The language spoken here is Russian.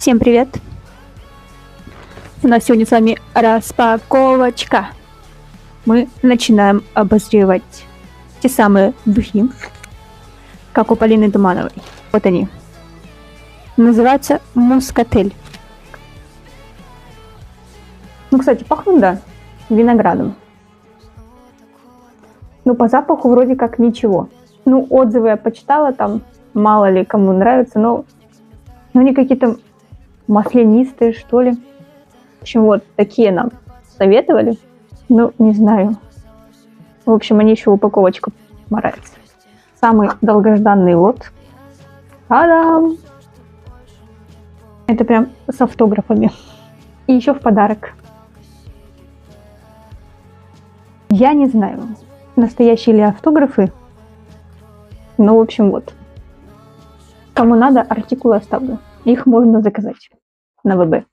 Всем привет! У нас сегодня с вами распаковочка. Мы начинаем обозревать те самые духи, как у Полины Тумановой. Вот они. Называется Мускатель. Ну, кстати, пахнут, да, виноградом. Ну, по запаху вроде как ничего. Ну, отзывы я почитала, там мало ли кому нравится, но они какие-то маслянистые, что ли. В общем, вот такие нам советовали. Ну, не знаю. В общем, они еще упаковочку нравятся. Самый долгожданный лот. Та-дам! Это прям с автографами. И еще в подарок. Я не знаю, настоящие ли автографы. Ну, в общем, вот. Кому надо, артикулы оставлю. Их можно заказать на ВБ.